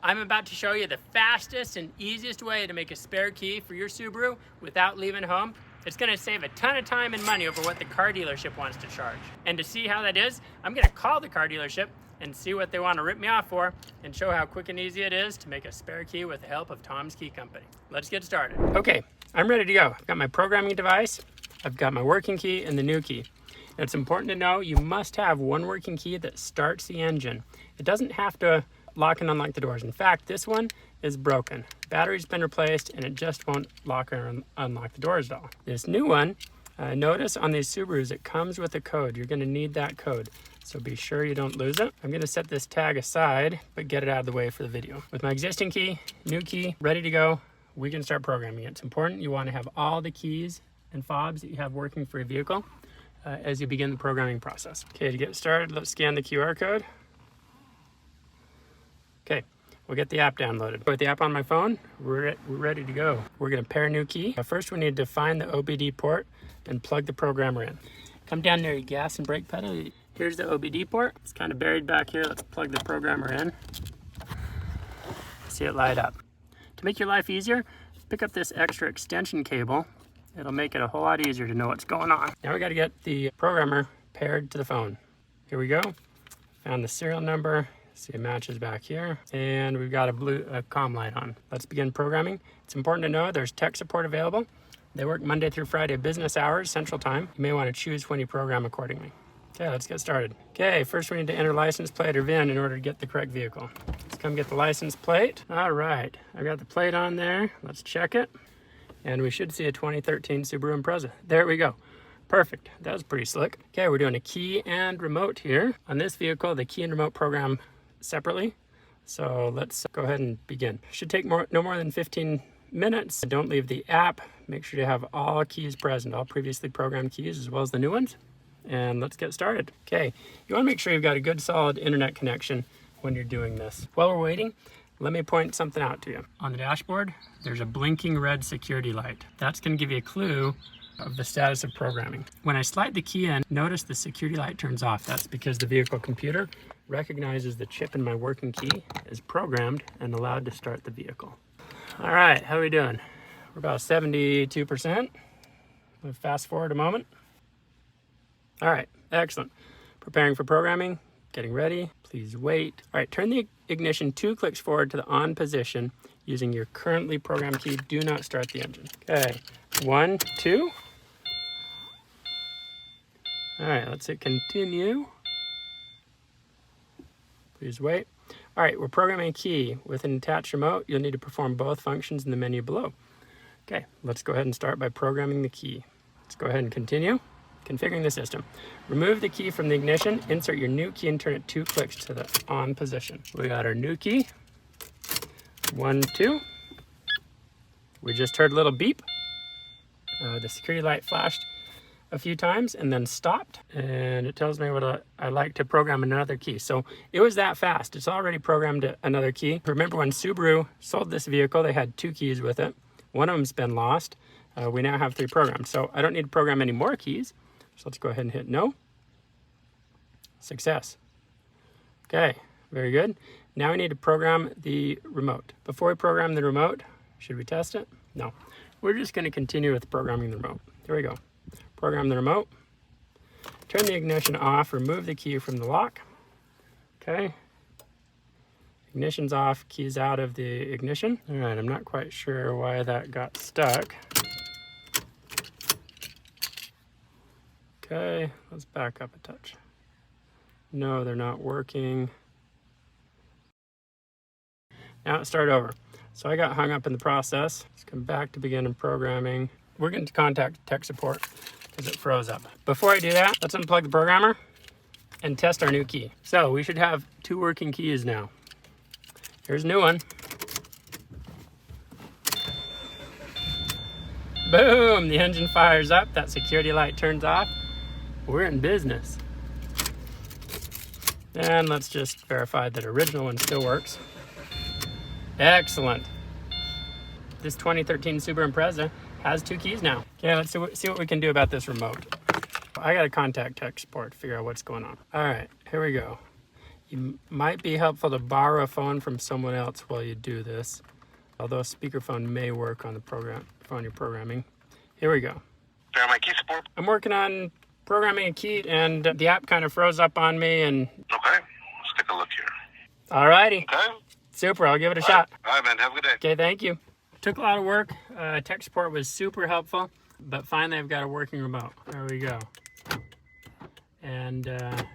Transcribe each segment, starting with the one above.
I'm about to show you the fastest and easiest way to make a spare key for your Subaru without leaving home. It's gonna save a ton of time and money over what the car dealership wants to charge. And to see how that is, I'm gonna call the car dealership and see what they want to rip me off for and show how quick and easy it is to make a spare key with the help of Tomskey Company. Let's get started. Okay, I'm ready to go. I've got my programming device, I've got my working key and the new key. It's important to know you must have one working key that starts the engine. It doesn't have to lock and unlock the doors. In fact, this one is broken. Battery's been replaced and it just won't lock or unlock the doors at all. This new one, notice on these Subarus it comes with a code. You're gonna need that code, so be sure you don't lose it. I'm gonna set this tag aside, but get it out of the way for the video. With my existing key, new key, ready to go, we can start programming it. It's important you wanna have all the keys and fobs that you have working for your vehicle as you begin the programming process. Okay, to get started, let's scan the QR code. Okay, we'll get the app downloaded. With the app on my phone, we're ready to go. We're gonna pair a new key. First, we need to find the OBD port and plug the programmer in. Come down near your gas and brake pedal. Here's the OBD port. It's kind of buried back here. Let's plug the programmer in. See it light up. To make your life easier, pick up this extra extension cable. It'll make it a whole lot easier to know what's going on. Now we gotta get the programmer paired to the phone. Here we go. Found the serial number. See, it matches back here, and we've got a comm light on. Let's begin programming. It's important to know there's tech support available. They work Monday through Friday business hours, Central Time. You may want to choose when you program accordingly. Okay, let's get started. Okay, first we need to enter license plate or VIN in order to get the correct vehicle. Let's come get the license plate. All right, I got the plate on there. Let's check it. And we should see a 2013 Subaru Impreza. There we go. Perfect, that was pretty slick. Okay, we're doing a key and remote here. On this vehicle, the key and remote program separately. So let's go ahead and begin. Should take no more than 15 minutes. Don't leave the app. Make sure you have all keys present, all previously programmed keys as well as the new ones. And let's get started. Okay, you want to make sure you've got a good solid internet connection when you're doing this. While we're waiting, let me point something out to you. On the dashboard, there's a blinking red security light. That's going to give you a clue of the status of programming. When I slide the key in, notice the security light turns off. That's because the vehicle computer recognizes the chip in my working key is programmed and allowed to start the vehicle. All right, how are we doing? We're about 72%. We'll fast forward a moment. All right, excellent. Preparing for programming, getting ready, please wait. All right, turn the ignition 2 clicks forward to the on position using your currently programmed key. Do not start the engine. Okay, 1, 2. All right, let's hit continue. Please wait. All right, we're programming a key. With an attached remote, you'll need to perform both functions in the menu below. Okay, let's go ahead and start by programming the key. Let's go ahead and continue. Configuring the system. Remove the key from the ignition, insert your new key and turn it 2 clicks to the on position. We got our new key. 1, 2. We just heard a little beep. The security light flashed a few times and then stopped, and it tells me what I like to program another key. So it was that fast. It's already programmed another key. Remember when Subaru sold this vehicle, they had 2 keys with it. One of them's been lost. We now have 3 programmed. So I don't need to program any more keys. So let's go ahead and hit no. Success. Okay, very good. Now we need to program the remote. Before we program the remote, should we test it? No. We're just going to continue with programming the remote. Here we go. Program the remote. Turn the ignition off. Remove the key from the lock. Okay. Ignition's off. Keys out of the ignition. All right, I'm not quite sure why that got stuck. Okay, let's back up a touch. No, they're not working. Now let's start over. So I got hung up in the process. Let's come back to begin programming. We're going to contact tech support because it froze up. Before I do that, let's unplug the programmer and test our new key. So we should have 2 working keys now. Here's a new one. Boom, the engine fires up, that security light turns off. We're in business. And let's just verify that original one still works. Excellent. This 2013 Subaru Impreza has 2 keys now. Okay, let's see what we can do about this remote. I gotta contact tech support to figure out what's going on. All right, here we go. You might be helpful to borrow a phone from someone else while you do this. Although speakerphone may work on the phone you're programming. Here we go. My key support. I'm working on programming a key, and the app kind of froze up on me. And Okay, let's take a look here. alrighty, Okay. super. I'll give it a shot. All right, man. Have a good day. Okay, thank you. Took a lot of work. Tech support was super helpful, but finally I've got a working remote. There we go. And panic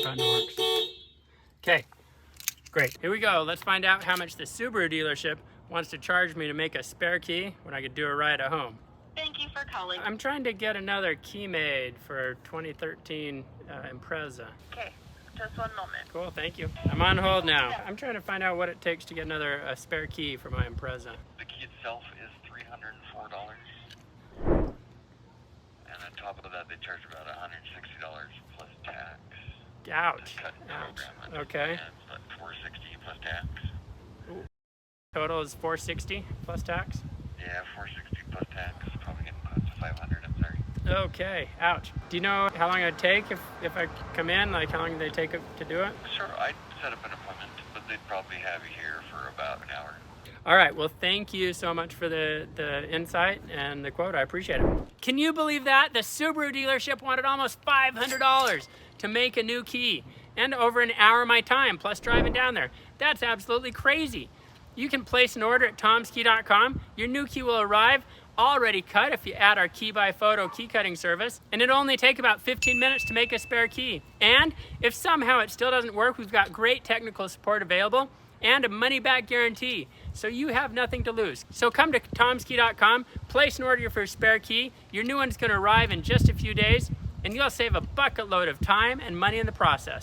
button works. Okay, great. Here we go. Let's find out how much the Subaru dealership wants to charge me to make a spare key when I could do a ride at home. Thank you for calling. I'm trying to get another key made for 2013 Impreza. Okay, just one moment. Cool, thank you. I'm on hold now. I'm trying to find out what it takes to get another spare key for my Impreza. The key itself is $304. And on top of that, they charge about $160 plus tax. Ouch. Cut and Ouch. program it. Okay. And it's about $460 plus tax. Total is $460 plus tax. Yeah, $460 plus tax. Probably getting close to $500. I'm sorry. Okay, ouch. Do you know how long it would take if I come in? Like how long do they take to do it? Sure, I'd set up an appointment, but they'd probably have you here for about an hour. All right, well, thank you so much for the insight and the quote. I appreciate it. Can you believe that? The Subaru dealership wanted almost $500 to make a new key, and over an hour of my time, plus driving down there. That's absolutely crazy. You can place an order at Tomskey.com. Your new key will arrive already cut if you add our key by photo key cutting service, and it'll only take about 15 minutes to make a spare key. And if somehow it still doesn't work, we've got great technical support available and a money-back guarantee, so you have nothing to lose. So come to Tomskey.com, place an order for a spare key. Your new one's gonna arrive in just a few days, and you'll save a bucket load of time and money in the process.